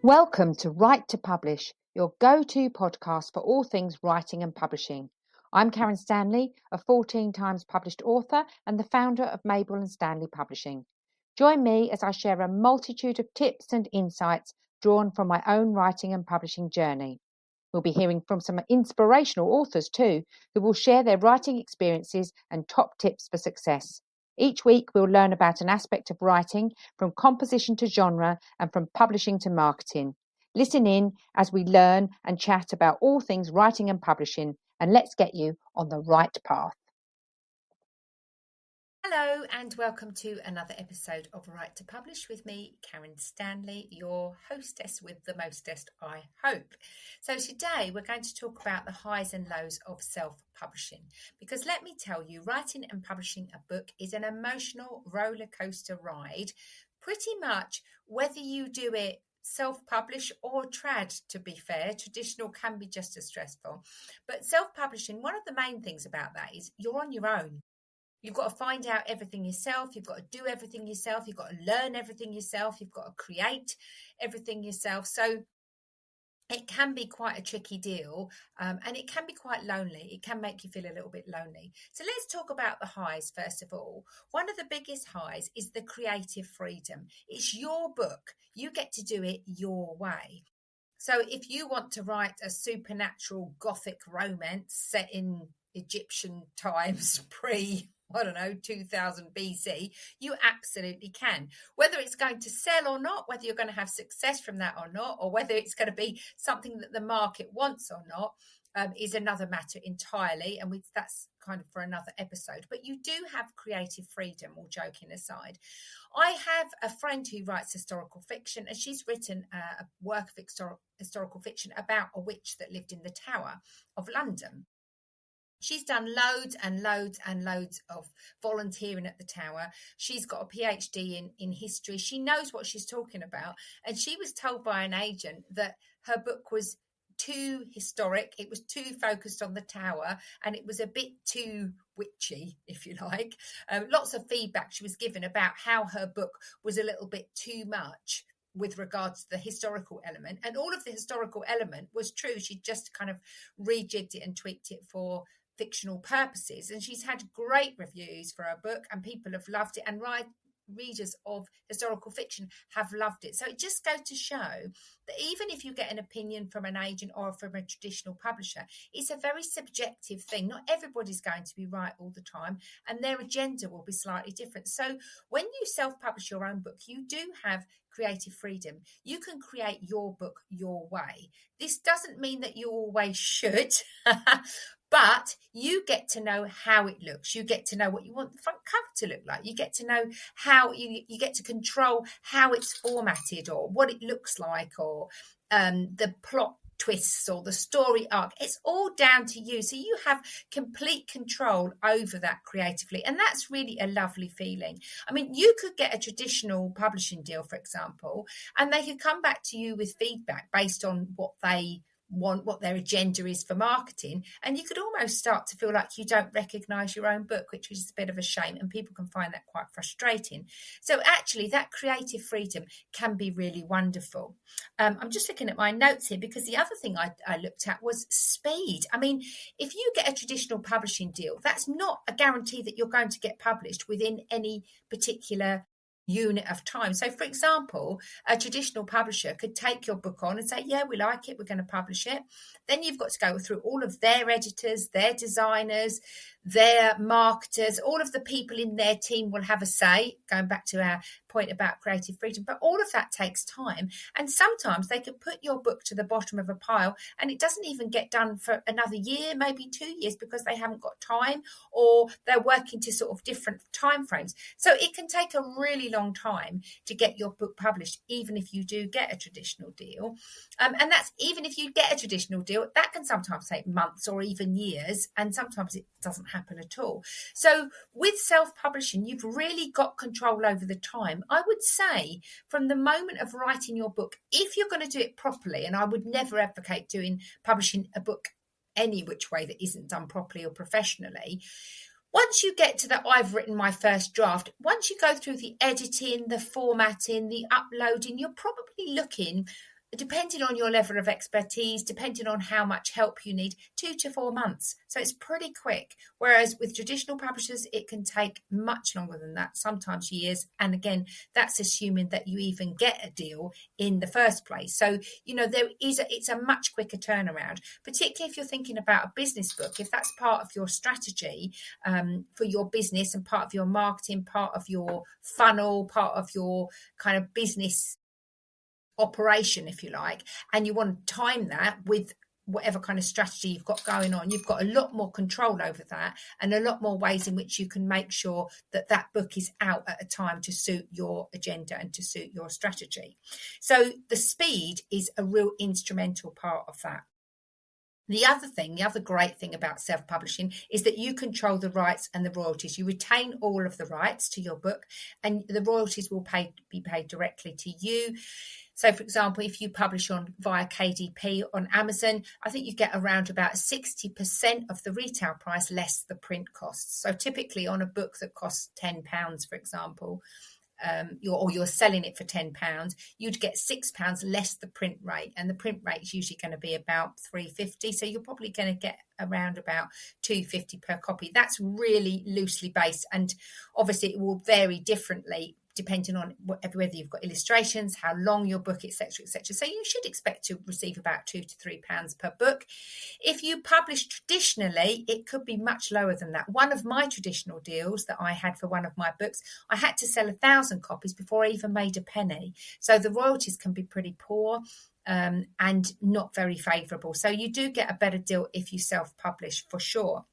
Welcome to Write to Publish, your go-to podcast for all things writing and publishing. I'm Karen Stanley, a 14 times published author and the founder of Mabel and Stanley Publishing. Join me as I share a multitude of tips and insights drawn from my own writing and publishing journey. We'll be hearing from some inspirational authors too, who will share their writing experiences and top tips for success. Each week, we'll learn about an aspect of writing, from composition to genre and from publishing to marketing. Listen in as we learn and chat about all things writing and publishing, and let's get you on the right path. Hello and welcome to another episode of Write to Publish with me, Karen Stanley, your hostess with the mostest, I hope. So today we're going to talk about the highs and lows of self-publishing, because let me tell you, writing and publishing a book is an emotional roller coaster ride, pretty much whether you do it self-publish or trad. To be fair, traditional can be just as stressful, but self-publishing, one of the main things about that is you're on your own. You've got to find out everything yourself. You've got to do everything yourself. You've got to learn everything yourself. You've got to create everything yourself. So it can be quite a tricky deal, and it can be quite lonely. It can make you feel a little bit lonely. So let's talk about the highs first of all. One of the biggest highs is the creative freedom. It's your book. You get to do it your way. So if you want to write a supernatural gothic romance set in Egyptian times, 2000 BC, you absolutely can. Whether it's going to sell or not, whether you're going to have success from that or not, or whether it's going to be something that the market wants or not, is another matter entirely. And that's kind of for another episode. But you do have creative freedom, all joking aside. I have a friend who writes historical fiction, and she's written a work of historical fiction about a witch that lived in the Tower of London. She's done loads and loads and loads of volunteering at the Tower. She's got a PhD in history. She knows what she's talking about. And she was told by an agent that her book was too historic. It was too focused on the Tower, and it was a bit too witchy, if you like. Lots of feedback she was given about how her book was a little bit too much with regards to the historical element. And all of the historical element was true. She just kind of rejigged it and tweaked it for fictional purposes, and she's had great reviews for her book, and people have loved it, and readers of historical fiction have loved it. So it just goes to show that even if you get an opinion from an agent or from a traditional publisher, it's a very subjective thing. Not everybody's going to be right all the time, and their agenda will be slightly different. So when you self-publish your own book, you do have creative freedom. You can create your book your way. This doesn't mean that you always should, but you get to know how it looks. You get to know what you want the front cover to look like. You get to know how you get to control how it's formatted or what it looks like, or the plot twists or the story arc. It's all down to you. So you have complete control over that creatively. And that's really a lovely feeling. I mean, you could get a traditional publishing deal, for example, and they could come back to you with feedback based on what they want, what their agenda is for marketing, and you could almost start to feel like you don't recognize your own book, which is a bit of a shame, and people can find that quite frustrating. So actually that creative freedom can be really wonderful. I'm just looking at my notes here, because the other thing I looked at was speed. I mean, if you get a traditional publishing deal, that's not a guarantee that you're going to get published within any particular unit of time. So for example, a traditional publisher could take your book on and say, yeah, we like it, we're going to publish it. Then you've got to go through all of their editors, their designers, their marketers, all of the people in their team will have a say, going back to our point about creative freedom. But all of that takes time. And sometimes they could put your book to the bottom of a pile and it doesn't even get done for another year, maybe 2 years, because they haven't got time, or they're working to sort of different timeframes. So it can take a really long time to get your book published, even if you do get a traditional deal. And that's even if you get a traditional deal, that can sometimes take months or even years, and sometimes it doesn't happen at all. So with self-publishing, you've really got control over the time. I would say from the moment of writing your book, if you're going to do it properly, and I would never advocate publishing a book any which way that isn't done properly or professionally. Once you get to that, I've written my first draft, once you go through the editing, the formatting, the uploading, you're probably looking depending on your level of expertise, depending on how much help you need, 2 to 4 months. So it's pretty quick. Whereas with traditional publishers, it can take much longer than that, sometimes years. And again, that's assuming that you even get a deal in the first place. So, it's a much quicker turnaround, particularly if you're thinking about a business book. If that's part of your strategy for your business and part of your marketing, part of your funnel, part of your kind of business operation, if you like, and you want to time that with whatever kind of strategy you've got going on, you've got a lot more control over that and a lot more ways in which you can make sure that that book is out at a time to suit your agenda and to suit your strategy. So the speed is a real instrumental part of that. The other great thing about self-publishing is that you control the rights and the royalties. You retain all of the rights to your book, and the royalties will be paid directly to you. So, for example, if you publish via KDP on Amazon, I think you get around about 60% of the retail price less the print costs. So typically on a book that costs £10, for example, you're selling it for £10, you'd get £6 less the print rate, and the print rate is usually going to be about £3.50, so you're probably going to get around about £2.50 per copy. That's really loosely based, and obviously it will vary differently depending on whether you've got illustrations, how long your book, etc., etc. So you should expect to receive about £2 to £3 per book. If you publish traditionally, it could be much lower than that. One of my traditional deals that I had for one of my books, I had to sell 1,000 copies before I even made a penny. So the royalties can be pretty poor and not very favourable. So you do get a better deal if you self-publish, for sure.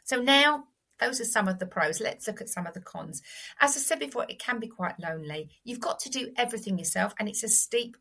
So now, those are some of the pros. Let's look at some of the cons. As I said before, it can be quite lonely. You've got to do everything yourself, and it's a steep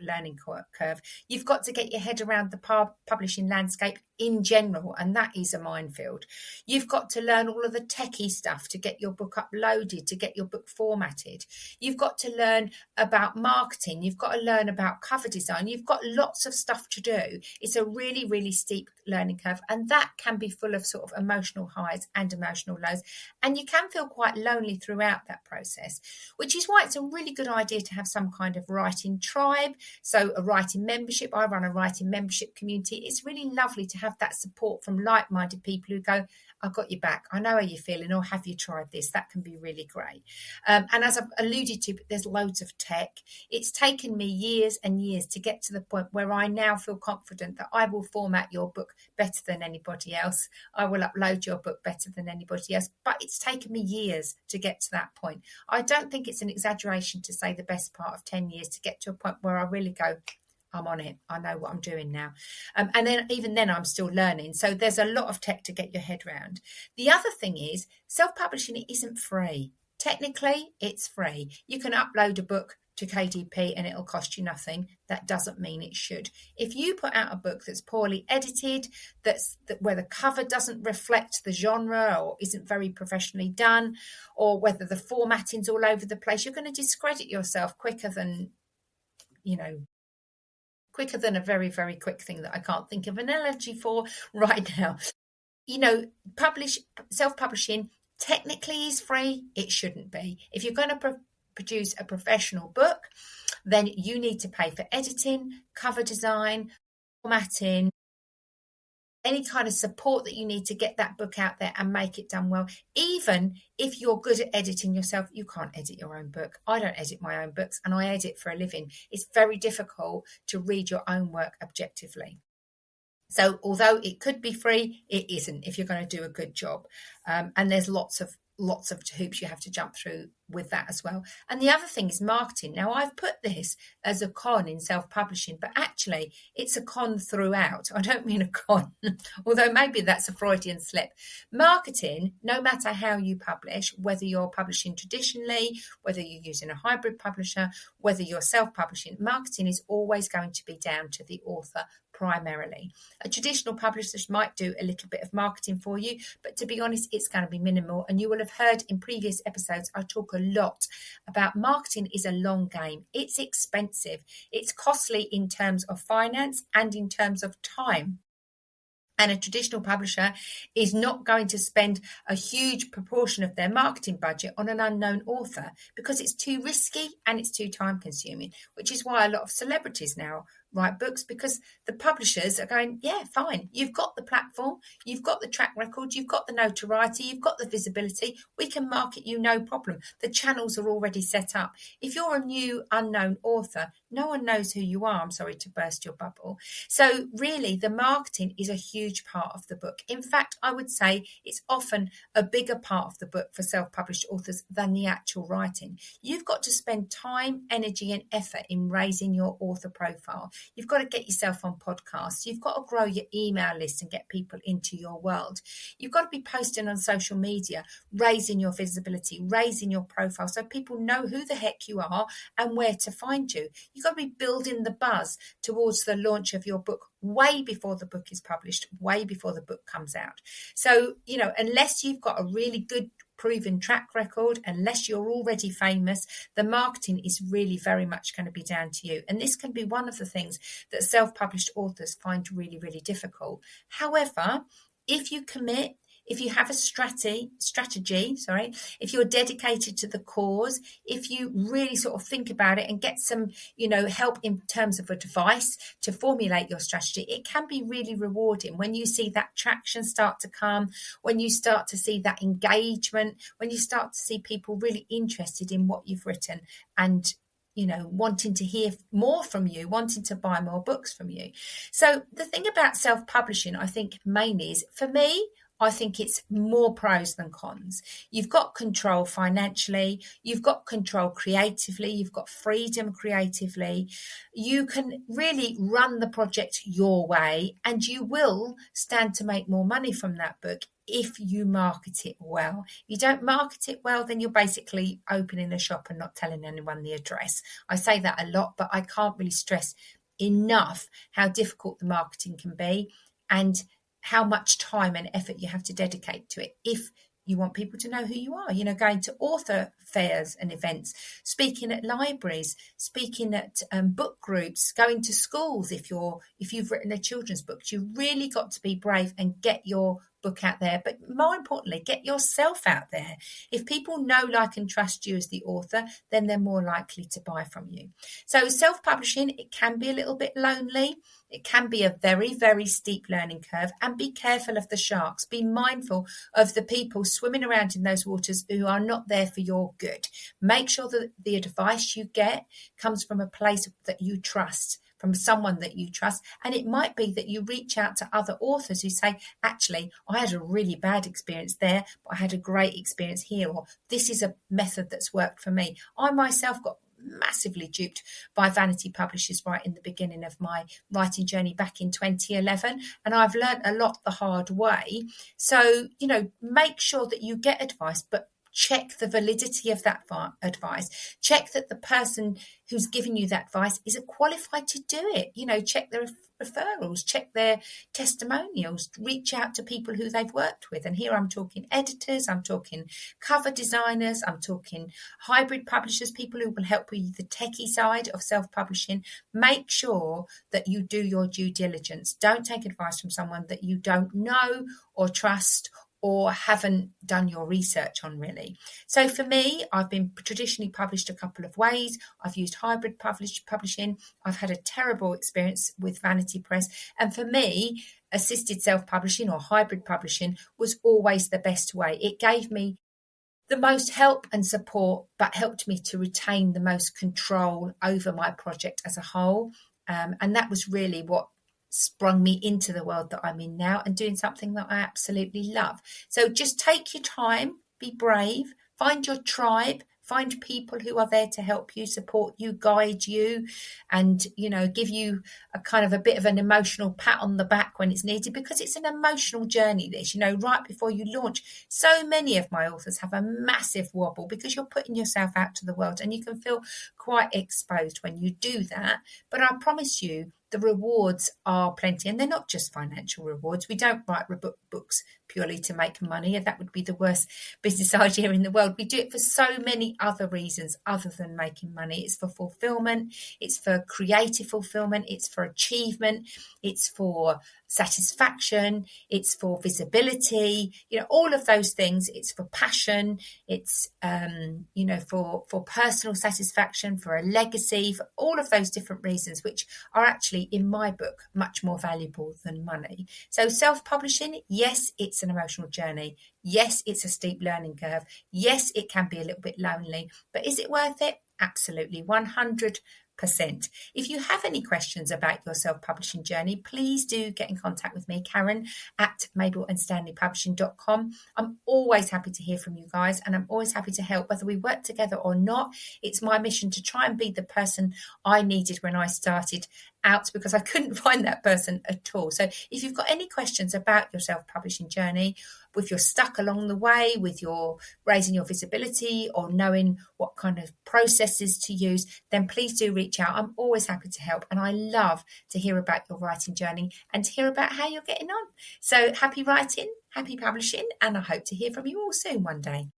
learning curve. You've got to get your head around the publishing landscape in general, and that is a minefield. You've got to learn all of the techie stuff to get your book uploaded, to get your book formatted. You've got to learn about marketing. You've got to learn about cover design. You've got lots of stuff to do. It's a really, really steep learning curve, and that can be full of sort of emotional highs and emotional lows, and you can feel quite lonely throughout that process, which is why it's a really good idea to have some kind of writing tribe, so a writing membership. I run a writing membership community. It's really lovely to have that support from like-minded people who go, I've got your back, I know how you're feeling, or have you tried this? That can be really great. And as I've alluded to, there's loads of tech. It's taken me years and years to get to the point where I now feel confident that I will format your book better than anybody else. I will upload your book better than anybody else. But it's taken me years to get to that point. I don't think it's an exaggeration to say the best part of 10 years to get to a point where I really go, I'm on it. I know what I'm doing now. And then even then I'm still learning. So there's a lot of tech to get your head around. The other thing is self-publishing isn't free. Technically, it's free. You can upload a book to KDP and it'll cost you nothing. That doesn't mean it should. If you put out a book that's poorly edited, where the cover doesn't reflect the genre or isn't very professionally done, or whether the formatting's all over the place, you're going to discredit yourself quicker than a very, very quick thing that I can't think of an analogy for right now. Self-publishing technically is free. It shouldn't be. If you're going to produce a professional book, then you need to pay for editing, cover design, formatting, any kind of support that you need to get that book out there and make it done well. Even if you're good at editing yourself, you can't edit your own book. I don't edit my own books, and I edit for a living. It's very difficult to read your own work objectively. So although it could be free, it isn't if you're going to do a good job. And there's lots of hoops you have to jump through with that as well. And the other thing is marketing. Now, I've put this as a con in self-publishing, but actually it's a con throughout. I don't mean a con, although maybe that's a Freudian slip. Marketing, no matter how you publish, whether you're publishing traditionally, whether you're using a hybrid publisher, whether you're self-publishing, marketing is always going to be down to the author primarily. A traditional publisher might do a little bit of marketing for you, but to be honest, it's going to be minimal. And you will have heard in previous episodes, I talk a lot about marketing is a long game. It's expensive. It's costly in terms of finance and in terms of time. And a traditional publisher is not going to spend a huge proportion of their marketing budget on an unknown author because it's too risky and it's too time consuming, which is why a lot of celebrities now write books, because the publishers are going, yeah, fine, you've got the platform, you've got the track record, you've got the notoriety, you've got the visibility, we can market you, no problem. The channels are already set up. If you're a new unknown author, no one knows who you are. I'm sorry to burst your bubble. So really, the marketing is a huge part of the book. In fact, I would say it's often a bigger part of the book for self-published authors than the actual writing. You've got to spend time, energy and effort in raising your author profile. You've got to get yourself on podcasts. You've got to grow your email list and get people into your world. You've got to be posting on social media, raising your visibility, raising your profile so people know who the heck you are and where to find you. You've got to be building the buzz towards the launch of your book way before the book is published, way before the book comes out. So, unless you've got a really good proven track record, unless you're already famous, the marketing is really very much going to be down to you. And this can be one of the things that self-published authors find really, really difficult. However, if you commit, if you have a strategy, if you're dedicated to the cause, if you really sort of think about it and get some, help in terms of advice to formulate your strategy, it can be really rewarding when you see that traction start to come, when you start to see that engagement, when you start to see people really interested in what you've written and wanting to hear more from you, wanting to buy more books from you. So the thing about self-publishing, I think mainly is, for me, I think it's more pros than cons. You've got control financially, you've got control creatively, you've got freedom creatively. You can really run the project your way, and you will stand to make more money from that book if you market it well. If you don't market it well, then you're basically opening a shop and not telling anyone the address. I say that a lot, but I can't really stress enough how difficult the marketing can be and how much time and effort you have to dedicate to it if you want people to know who you are. Going to author fairs and events, speaking at libraries, speaking at book groups, going to schools. If you've written a children's book, you really got to be brave and get your book out there. But more importantly, get yourself out there. If people know, like, and trust you as the author, then they're more likely to buy from you. So self-publishing, it can be a little bit lonely. It can be a very, very steep learning curve, and be careful of the sharks. Be mindful of the people swimming around in those waters who are not there for your good. Make sure that the advice you get comes from a place that you trust, from someone that you trust. And it might be that you reach out to other authors who say, actually, I had a really bad experience there, but I had a great experience here, or this is a method that's worked for me. I myself got massively duped by vanity publishers right in the beginning of my writing journey back in 2011, and I've learned a lot the hard way. So make sure that you get advice, but check the validity of that advice. Check that the person who's giving you that advice is qualified to do it. Check their referrals, check their testimonials, reach out to people who they've worked with. And here I'm talking editors, I'm talking cover designers, I'm talking hybrid publishers, people who will help with the techie side of self-publishing. Make sure that you do your due diligence. Don't take advice from someone that you don't know or trust or haven't done your research on, really. So for me, I've been traditionally published a couple of ways. I've used hybrid publishing. I've had a terrible experience with vanity press. And for me, assisted self-publishing or hybrid publishing was always the best way. It gave me the most help and support, but helped me to retain the most control over my project as a whole. And that was really what sprung me into the world that I'm in now, and doing something that I absolutely love. So just take your time, be brave, find your tribe, find people who are there to help you, support you, guide you, and give you a kind of a bit of an emotional pat on the back when it's needed, because it's an emotional journey, this. Right before you launch, so many of my authors have a massive wobble because you're putting yourself out to the world, and you can feel quite exposed when you do that. But I promise you, the rewards are plenty, and they're not just financial rewards. We don't write books purely to make money, and that would be the worst business idea in the world. We do it for so many other reasons other than making money. It's for fulfillment, it's for creative fulfillment, it's for achievement, it's for satisfaction, it's for visibility, all of those things. It's for passion, it's for personal satisfaction, for a legacy, for all of those different reasons, which are actually actually, in my book, much more valuable than money. So self-publishing, yes, it's an emotional journey. Yes, it's a steep learning curve. Yes, it can be a little bit lonely, but is it worth it? Absolutely, 100%. If you have any questions about your self-publishing journey, please do get in contact with me, Karen, at mabelandstanleypublishing.com. I'm always happy to hear from you guys, and I'm always happy to help, whether we work together or not. It's my mission to try and be the person I needed when I started out, because I couldn't find that person at all. So if you've got any questions about your self-publishing journey, if you're stuck along the way with your raising your visibility or knowing what kind of processes to use, then please do reach out. I'm always happy to help, and I love to hear about your writing journey and to hear about how you're getting on. So happy writing, happy publishing, and I hope to hear from you all soon one day.